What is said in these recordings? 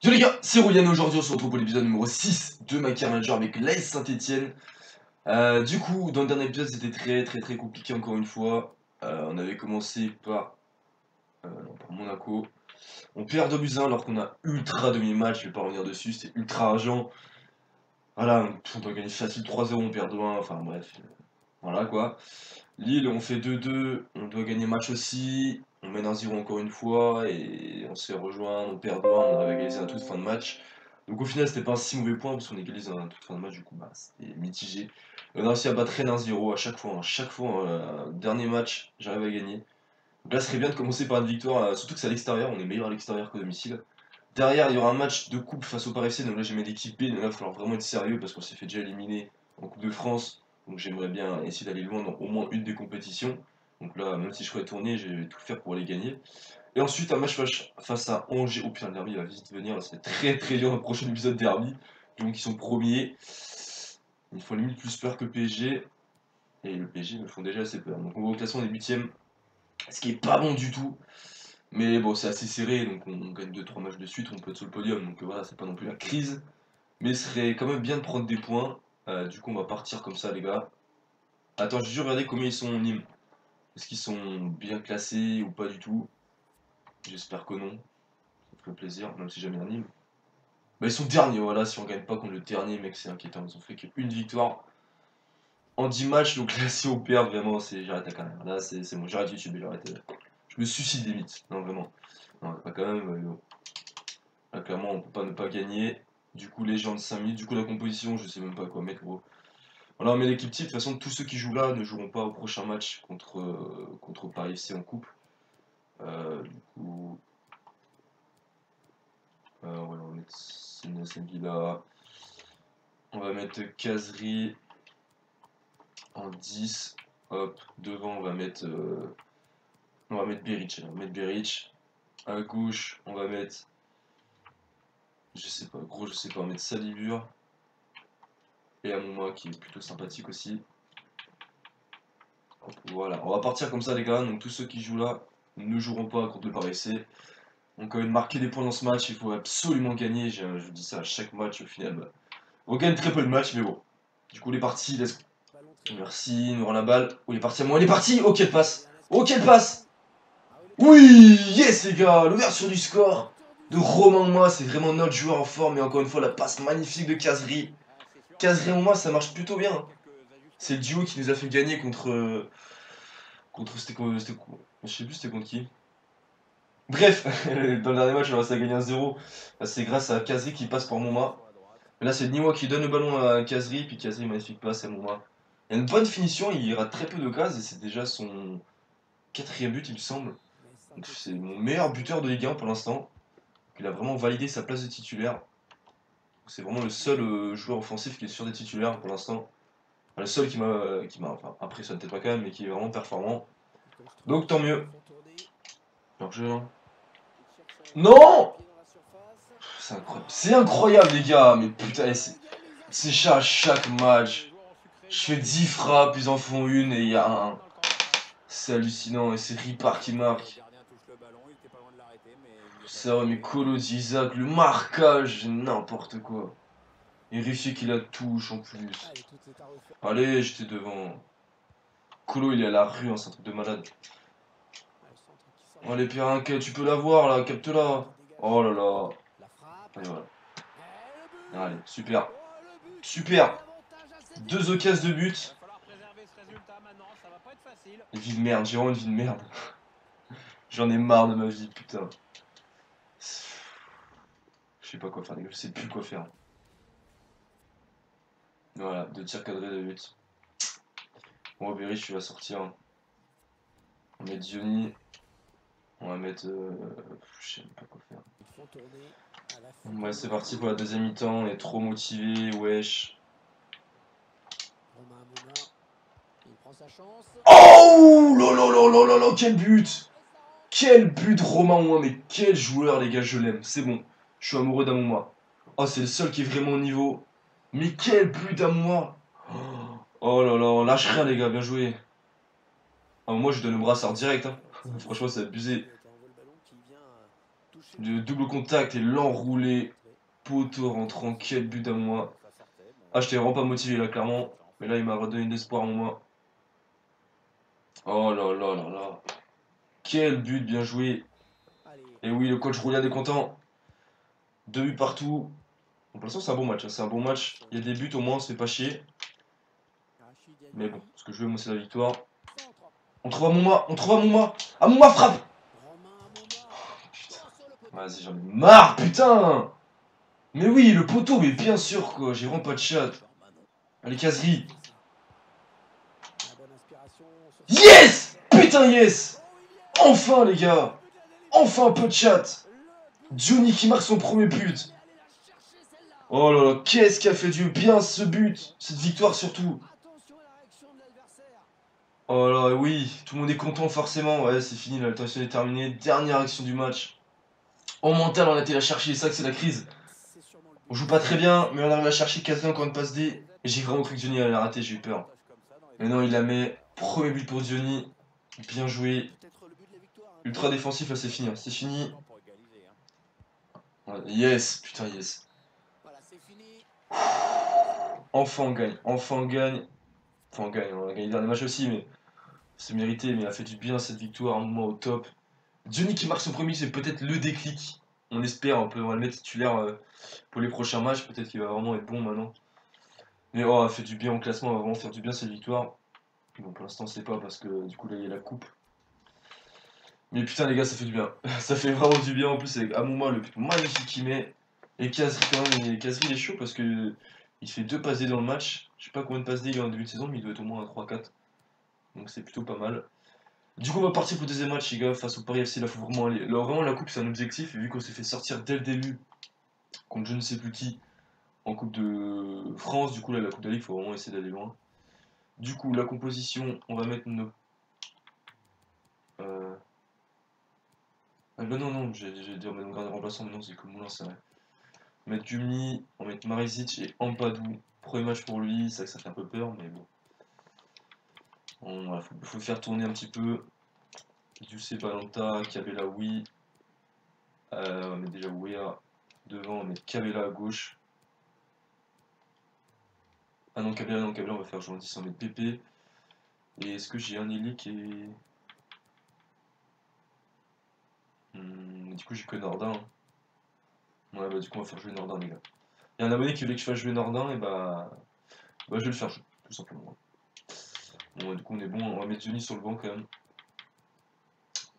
Yo les gars, c'est Roulian et aujourd'hui on se retrouve pour l'épisode numéro 6 de My Career Manager avec l'AS Saint-Etienne. Du coup, dans le dernier épisode c'était très compliqué encore une fois. On avait commencé par Monaco. On perd 2-1 alors qu'on a ultra dominé le match, je vais pas revenir dessus, c'était ultra argent. Voilà, on doit gagner facile 3-0, on perd 2-1, enfin bref, voilà quoi. Lille, on fait 2-2, on doit gagner le match aussi. On mène 1-0 encore une fois et on se fait rejoindre, on perd 2-1, on arrive à égaliser à toute fin de match. Donc au final, c'était pas un si mauvais point parce qu'on égalise à toute fin de match, du coup, bah, c'était mitigé. On a réussi à battre Rennes 1-0 à chaque fois, dernier match, j'arrive à gagner. Donc là, ce serait bien de commencer par une victoire, surtout que c'est à l'extérieur, on est meilleur à l'extérieur qu'au domicile. Derrière, il y aura un match de coupe face au Paris FC, donc là j'ai mis l'équipe B, donc là il va falloir vraiment être sérieux parce qu'on s'est fait déjà éliminer en Coupe de France. Donc j'aimerais bien essayer d'aller loin dans au moins une des compétitions. Donc là, même si je serais tourné, je vais tout faire pour les gagner. Et ensuite, un match face à Angers. Oh putain, le derby va vite venir, là, c'est très dur le prochain épisode derby. Donc ils sont premiers. Ils font limite plus peur que le PSG. Et le PSG me font déjà assez peur. Donc on va au classement des 8ème, ce qui est pas bon du tout. Mais bon, c'est assez serré, donc on gagne 2-3 matchs de suite, on peut être sur le podium, donc voilà, c'est pas non plus la crise. Mais ce serait quand même bien de prendre des points. Du coup, on va partir comme ça, les gars. Attends, j'ai juste regardé combien ils sont en Nîmes. Est-ce qu'ils sont bien classés ou pas du tout? J'espère que non. Ça ferait plaisir, même si j'aime bien Nîmes. Bah, ils sont derniers, voilà, si on gagne pas contre le dernier, mec, c'est inquiétant. Ils ont fait qu'une victoire en 10 matchs, donc là, si on perd, vraiment, j'arrête la carrière. Là, c'est bon, j'arrête YouTube, j'arrête. Je me suicide limite. Non, vraiment. Non, pas quand même. Là, clairement, on peut pas ne pas gagner. Du coup, les gens de 5 minutes. Du coup, la composition, je sais même pas quoi mettre, gros. Voilà, on met l'équipe type. De toute façon, tous ceux qui jouent là ne joueront pas au prochain match contre Paris FC en coupe. Du coup, voilà, on va mettre Villa. On va mettre Kazri en 10. Hop, devant, on va mettre Beric. On va mettre Beric. À gauche, on va mettre. Je sais pas, gros, je sais pas, on va mettre Salibur. Et Amouma qui est plutôt sympathique aussi. Voilà, on va partir comme ça les gars, donc tous ceux qui jouent là ne joueront pas contre le Paris FC. Donc quand même marquer des points dans ce match, il faut absolument gagner, je vous dis ça à chaque match au final. Bah, on gagne très peu de matchs mais bon. Du coup il est parti, merci, il nous rend la balle. Oh il est parti à moi, il est parti. Oh quelle passe. Oh quelle passe. Oui, yes les gars, l'ouverture du score de Romain Moi, c'est vraiment notre joueur en forme et encore une fois la passe magnifique de Kazri. Kazri et moi ça marche plutôt bien. C'est le duo qui nous a fait gagner c'était quoi, je sais plus c'était contre qui. Bref, dans le dernier match, on a réussi à gagner 1-0. C'est grâce à Kazri qui passe par Mouma. Mais là, c'est Niwa qui donne le ballon à Kazri, puis Kazri, magnifique passe à Mouma. Il y a une bonne finition, il rate très peu de cases, et c'est déjà son 4ème but, il me semble. C'est mon meilleur buteur de Ligue 1 pour l'instant. Il a vraiment validé sa place de titulaire. C'est vraiment le seul joueur offensif qui est sûr des titulaires pour l'instant. Enfin, le seul qui m'a enfin, impressionne peut-être pas quand même, mais qui est vraiment performant. Donc tant mieux. Alors, non! C'est incroyable les gars, mais putain, c'est ça à chaque match. Je fais 10 frappes, ils en font une et il y a un. C'est hallucinant et c'est Ripard qui marque. Ça, mais Kolo Isaac, le marquage, n'importe quoi. Il réussit qu'il la touche en plus. Allez, j'étais devant. Kolo, il est à la rue, hein, c'est un truc de malade. Allez, Perrinquet, tu peux l'avoir là, capte-la. Oh là là. Allez, voilà. Allez, super. Super. 2 occasions de but. Une vie de merde, j'ai vraiment une vie de merde. J'en ai marre de ma vie, putain. Je sais pas quoi faire, les gars, je sais plus quoi faire. Voilà, 2 tirs cadrés de but. Bon, Berich, tu vas sortir. On va mettre Diony. On va mettre. Je sais même pas quoi faire. Ouais, c'est parti pour la deuxième mi-temps. On est trop motivé, wesh. Oh lolo, quel but! Quel but Romain Ouin, mais quel joueur les gars, je l'aime, c'est bon. Je suis amoureux d'Amouma. Oh, c'est le seul qui est vraiment au niveau. Mais quel but d'Amouma! Oh là là, on lâche rien les gars, bien joué. Ah, moi je donne le brassard direct, hein. Franchement c'est abusé. de double contact et l'enroulé. Poteau rentrant, quel but à moi. Ah, j'étais vraiment pas motivé là, clairement. Mais là, il m'a redonné de l'espoir à moi. Oh là là là là. Quel but, bien joué. Et oui, le coach Roulian est content. 2 buts partout. Pour l'instant, c'est un bon match. Hein. C'est un bon match. Il y a des buts au moins, on se fait pas chier. Mais bon, ce que je veux, moi, c'est la victoire. On trouve Amouma. On trouve Amouma. Amouma frappe. Vas-y, j'en ai marre, putain. Mais oui, le poteau, mais bien sûr, quoi. J'ai vraiment pas de chat. Allez, caserie. Yes. Putain, yes. Enfin, les gars. Enfin, un peu de chat. Johnny qui marque son premier but. Oh là là, qu'est-ce qui a fait du bien ce but. Cette victoire, surtout. Oh là, oui. Tout le monde est content, forcément. Ouais, c'est fini, la tension est terminée. Dernière action du match. En mental, on a été la chercher. C'est ça que c'est la crise. On joue pas très bien, mais on arrive à chercher quasiment encore une passe D. Et j'ai vraiment cru que Johnny allait la rater, j'ai eu peur. Mais non, il la met. Premier but pour Johnny. Bien joué. Ultra défensif, là c'est fini. Hein. C'est fini. Ouais, yes, putain, yes. Enfin on gagne. Enfin on gagne. Enfin on gagne. On a gagné le dernier match aussi, mais c'est mérité. Mais il a fait du bien cette victoire, un moment au top. Johnny qui marque son premier, c'est peut-être le déclic. On espère, on va le mettre titulaire pour les prochains matchs. Peut-être qu'il va vraiment être bon maintenant. Mais oh, elle fait du bien au classement, on va vraiment faire du bien cette victoire. Bon, pour l'instant, c'est pas parce que du coup, là, il y a la coupe. Mais putain, les gars, ça fait du bien. Ça fait vraiment du bien en plus avec Amouma, le but magnifique qu'il met. Et Kazri, quand même, Kazri, il est chaud parce que il fait 2 passes D dans le match. Je sais pas combien de passes D il y a en début de saison, mais il doit être au moins à 3-4. Donc c'est plutôt pas mal. Du coup, on va partir pour le deuxième match, les gars, face au Paris FC. Là, faut vraiment aller. Là, vraiment, la coupe, c'est un objectif. Et vu qu'on s'est fait sortir dès le début contre je ne sais plus qui en Coupe de France, du coup, là, la Coupe de la Ligue, faut vraiment essayer d'aller loin. Du coup, la composition, on va mettre nos. Ah bah non, non, j'ai dit on va mettre garder remplaçant, mais non, c'est comme Moulin, c'est vrai. On va mettre Gumni, on va mettre Marisic et Ampadou. Premier match pour lui, c'est vrai que ça fait un peu peur, mais bon. Voilà, faut faire tourner un petit peu. Dulce Balanta, Cabella, oui. On va mettre déjà Wea devant, on va mettre Cabella à gauche. Ah non, Cabella, on va faire jouer en 10, on va mettre Pépé. Et est-ce que j'ai un ailier qui est. Du coup, j'ai que Nordin. Hein. Ouais, bah du coup, on va faire jouer Nordin, les gars. Il y a un abonné qui voulait que je fasse jouer Nordin, et bah je vais le faire jouer, tout simplement. Bon, du coup, on est bon, on va mettre Johnny sur le banc quand même.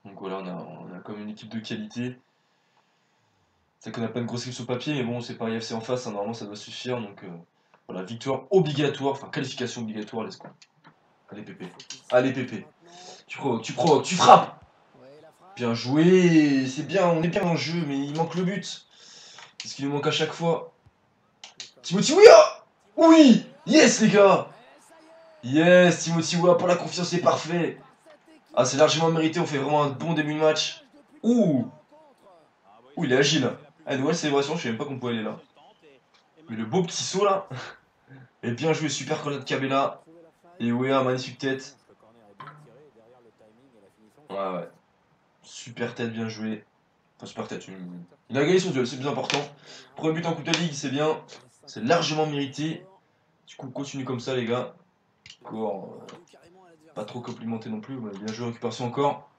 Donc voilà, on a quand même une équipe de qualité. C'est qu'on n'a pas une grosse équipe sur papier, mais bon, c'est Paris FC en face, hein, normalement ça doit suffire. Donc voilà, victoire obligatoire, enfin qualification obligatoire, let's go. Allez, Pépé. Allez, Pépé. Tu provoques, tu frappes. Bien joué, c'est bien, on est bien dans le jeu, mais il manque le but. C'est ce qui nous manque à chaque fois. Timothy Weah. Oui. Yes, les gars. Yes, Timothy Weah, pour la confiance, c'est parfait. Ah, c'est largement mérité, on fait vraiment un bon début de match. Ouh. Ouh, il est agile. Ah, nouvelle célébration, je savais même pas qu'on pouvait aller là. Mais le beau petit saut là. Et bien joué, super corner de Cabella. Et Weah, magnifique tête. Ouais. Super tête, bien joué. Enfin, super tête. Il a gagné son duel, c'est plus important. Premier but en Coupe de Ligue, c'est bien. C'est largement mérité. Du coup, continue comme ça, les gars. Encore. Pas trop complimenté non plus. Mais bien joué, récupération encore.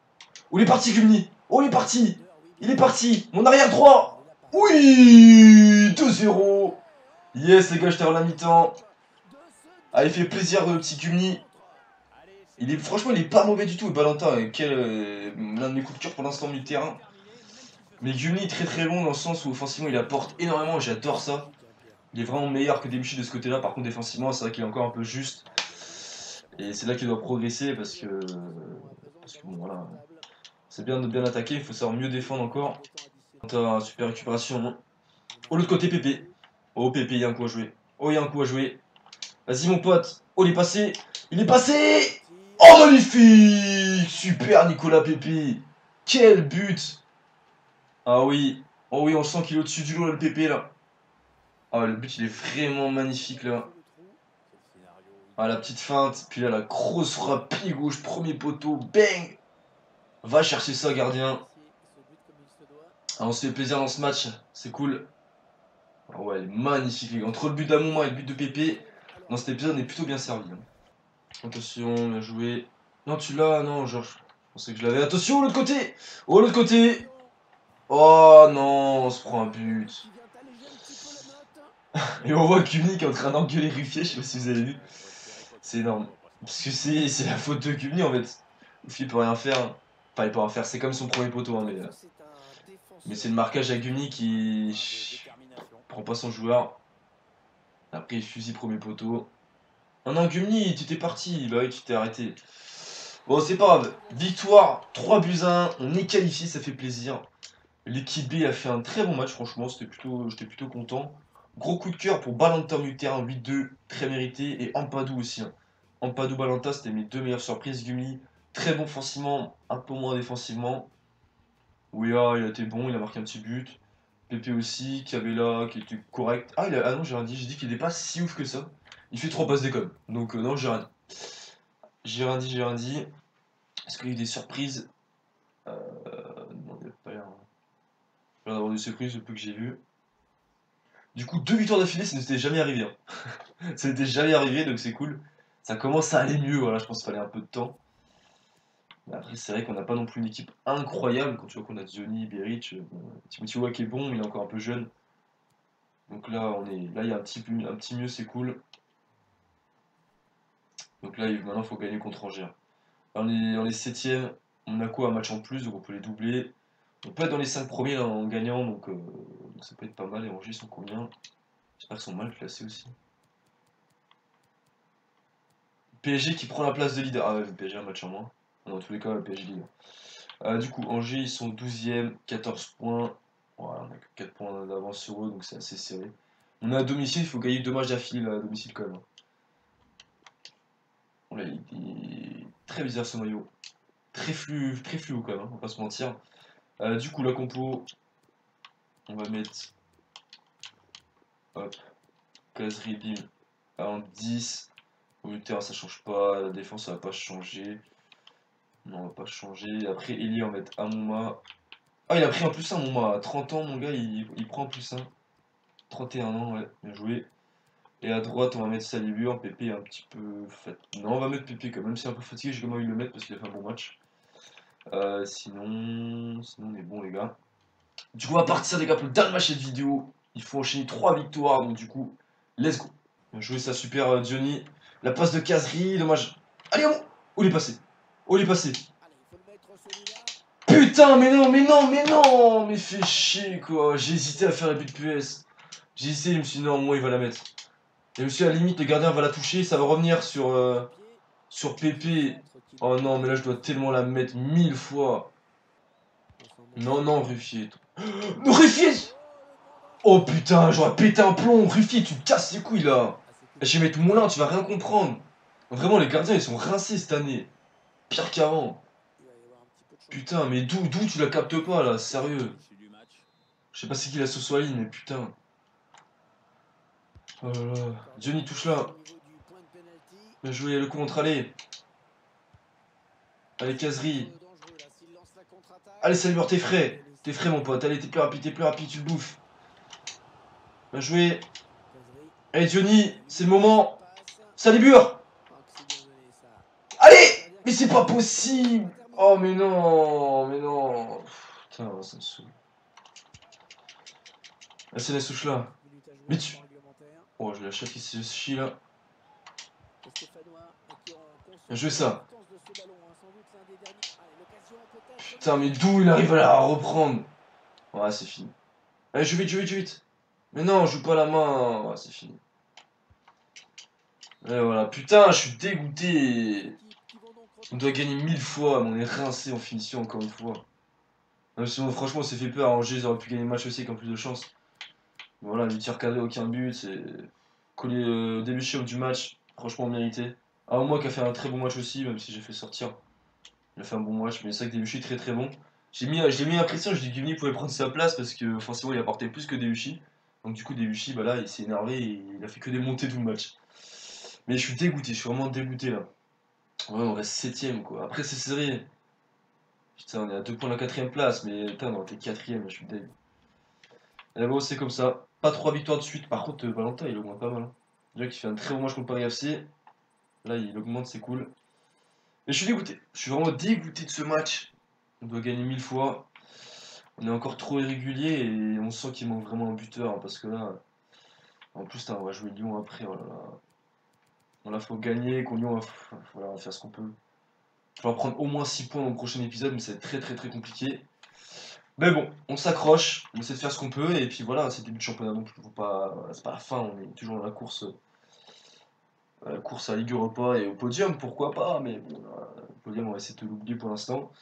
Oh, il est parti, Gumni. Oh, il est parti. Il est parti. Mon arrière droit. Oui, 2-0. Yes, les gars, j'étais à la mi-temps. Ah, il fait plaisir, le petit Gumni. Franchement, il est pas mauvais du tout. Et Valentin, l'un de mes coups de cœur pour l'instant du terrain. Mais Gumni est très très bon dans le sens où offensivement il apporte énormément et j'adore ça. Il est vraiment meilleur que Debuchy de ce côté-là. Par contre, défensivement, c'est vrai qu'il est encore un peu juste. Et c'est là qu'il doit progresser parce que bon, voilà. C'est bien de bien attaquer, il faut savoir mieux défendre encore. T'as super récupération. Oh, l'autre côté, Pépé. Oh, Pépé, il y a un coup à jouer. Oh, il y a un coup à jouer. Vas-y, mon pote. Oh, il est passé. Il est passé. Oh, magnifique. Super, Nicolas Pépé. Quel but. Ah oui. Oh oui, on sent qu'il est au-dessus du lot, là, le Pépé, là. Ah, le but, il est vraiment magnifique, là. Ah, la petite feinte. Puis là, la grosse frappe, pied gauche, premier poteau. Bang. Va chercher ça, gardien. Ah, on se fait plaisir dans ce match, c'est cool. Ah ouais, elle est magnifique, les gars. Entre le but d'Amoma et le but de Pépé, dans cet épisode, on est plutôt bien servi. Hein. Attention, bien joué. Non, tu l'as, non, Georges. Je pensais que je l'avais. Attention, l'autre côté. Oh, l'autre côté. Oh non, on se prend un but. Et on voit Kubni qui est en train d'engueuler Ruffier, je sais pas si vous avez vu. C'est énorme. Parce que c'est la faute de Kubni en fait. Ruffier peut rien faire. Enfin, il peut rien faire, c'est comme son premier poteau. Hein, mais c'est le marquage à Kubni qui prend pas son joueur. Après, il fusille premier poteau. Oh non, Gumni, tu t'es parti. Bah oui, tu t'es arrêté. Bon, c'est pas grave. Victoire, 3 buts à 1. On est qualifié, ça fait plaisir. L'équipe B a fait un très bon match, franchement. J'étais plutôt content. Gros coup de cœur pour Balanta au milieu de terrain, 8-2, très mérité. Et Ampadou aussi. Hein. Ampadou, Balanta, c'était mes deux meilleures surprises. Gumni, très bon offensivement, un peu moins défensivement. Ouya, il a été bon, il a marqué un petit but. Pépé aussi, Cabella qui était correct. Ah non, j'ai rien dit, j'ai dit qu'il n'était pas si ouf que ça. Il fait 3 passes d'école. Donc non, j'ai rien dit. J'ai rien dit. Est-ce qu'il y a eu des surprises non, il n'y a pas l'air d'avoir des surprises, le peu que j'ai vu. Du coup, 2 victoires d'affilée, ça ne s'était jamais arrivé. Hein. Ça n'était jamais arrivé, donc c'est cool. Ça commence à aller mieux, voilà, je pense qu'il fallait un peu de temps. Mais après, c'est vrai qu'on n'a pas non plus une équipe incroyable. Quand tu vois qu'on a Johnny, Beric, Timothy Wack est bon, mais il est encore un peu jeune. Donc là, là, il y a un petit mieux, c'est cool. Donc là, maintenant, il faut gagner contre Angers. Là, on est 7ème. Monaco a un match en plus, donc on peut les doubler. On peut être dans les 5 premiers là, en gagnant, donc ça peut être pas mal. Et Angers, ils sont combien? J'espère qu'ils sont mal classés aussi. PSG qui prend la place de leader. Ah ouais, le PSG a un match en moins. Dans tous les cas, le PSG leader. Du coup, Angers, ils sont 12ème, 14 points. Voilà, on a que 4 points d'avance sur eux, donc c'est assez serré. On est à domicile, il faut gagner 2 matchs d'affilée à domicile quand même. Hein. Voilà, il est très bizarre ce maillot. Très fluo quand même, hein, on va pas se mentir. Du coup, la compo, on va mettre hop, Kazri, bim, en 10. Au milieu de terrain, ça change pas. La défense, ça va pas changer. Non, on va pas changer. Après, Eli, on va mettre Amouma. Ah, il a pris un plus 1, Amouma. À 30 ans, mon gars, il prend un plus 1. 31 ans, ouais, bien joué. Et à droite, on va mettre Salibur. Pépé est un petit peu non, on va mettre Pépé quand même. Si c'est un peu fatigué, j'ai quand même envie de le mettre parce qu'il a fait un bon match. Sinon, on est bon, les gars. Du coup, on va partir, les gars, pour le dernier match de cette vidéo. Il faut enchaîner 3 victoires, donc du coup, let's go. Bien joué, ça, super, Johnny. La passe de Kazri, dommage. Allez, on... Où il est passé? Où il est passé? Putain, mais non, mais non, mais non! Mais fais chier, quoi. J'ai hésité à faire la but PS. J'ai hésité, je me suis dit, non, moi, il va la mettre. Et je me suis dit, à la limite, le gardien va la toucher, ça va revenir sur Pépé. Oh non, mais là, je dois tellement la mettre 1000 fois. Non, non, Ruffier. Ruffier! Oh putain, j'aurais pété un plomb. Ruffier, tu me casses les couilles, là. Je vais mettre Moulin, tu vas rien comprendre. Vraiment, les gardiens, ils sont rincés cette année. Pire qu'avant. Putain, mais d'où tu la captes pas, là? Sérieux. Je sais pas c'est qui la Soswaline, mais putain. Oh là là. Johnny touche là. Bien joué, le contre, allez. Allez, Caserie. Allez, Salibur, t'es frais. T'es frais, mon pote. Allez, t'es plus rapide, tu le bouffes. Bien joué. Allez, Johnny, c'est le moment. Salibur. Allez! Mais c'est pas possible! Oh, mais non! Mais non! Putain, ça me saoule. Ah, c'est la souche là. Mais tu. Oh, je la chatte qui se chie là. Bien joué ça. Putain, mais d'où il arrive à la reprendre? Ouais, c'est fini. Allez, joue vite, joue vite, joue vite. Mais non, joue pas la main. Ouais, c'est fini. Et voilà, putain, je suis dégoûté. On doit gagner 1000 fois, mais on est rincé en finition encore une fois. Même si, franchement, on s'est fait peur. Angers, ils auraient pu gagner le match aussi avec un plus de chance. Voilà, 8 tirs cadrés, aucun but. C'est collé début chauve du match. Franchement, mérité. Ah, moi qui a fait un très bon match aussi, même si j'ai fait sortir. Il a fait un bon match, mais c'est vrai que Debuchy est très très bon. Je l'ai mis l'impression, je dis que Givny pouvait prendre sa place parce que forcément il apportait plus que Debuchy. Donc du coup Debuchy, bah là il s'est énervé et il a fait que démonter tout le match. Mais je suis dégoûté, je suis vraiment dégoûté là. Ouais, on reste 7ème quoi. Après c'est serré. Putain, on est à 2 points de la 4ème place, mais putain, on était 4ème, je suis deg. Et bon, c'est comme ça. Pas 3 victoires de suite. Par contre, Valentin, il augmente pas mal, hein. Déjà qu'il fait un très bon match contre Paris FC. Là, il augmente, c'est cool. Mais je suis dégoûté. Je suis vraiment dégoûté de ce match. On doit gagner 1000 fois. On est encore trop irrégulier et on sent qu'il manque vraiment un buteur, hein, parce que là, en plus, on va jouer Lyon après. Oh là là. Bon, là, faut gagner. Qu'on Lyon, voilà, on va faire ce qu'on peut. Il va prendre au moins 6 points dans le prochain épisode, mais c'est très très très compliqué. Mais bon, on s'accroche, on essaie de faire ce qu'on peut, et puis voilà, c'est le début de championnat, donc faut pas, c'est pas la fin, on est toujours dans la course à Ligue Europa et au podium, pourquoi pas, mais bon, le podium, on va essayer de l'oublier pour l'instant.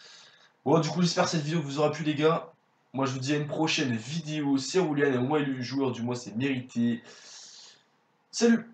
Bon, du coup, j'espère que cette vidéo vous aura plu, les gars. Moi, je vous dis à une prochaine vidéo. C'est Roulian, et moi, le joueur du mois, c'est mérité. Salut!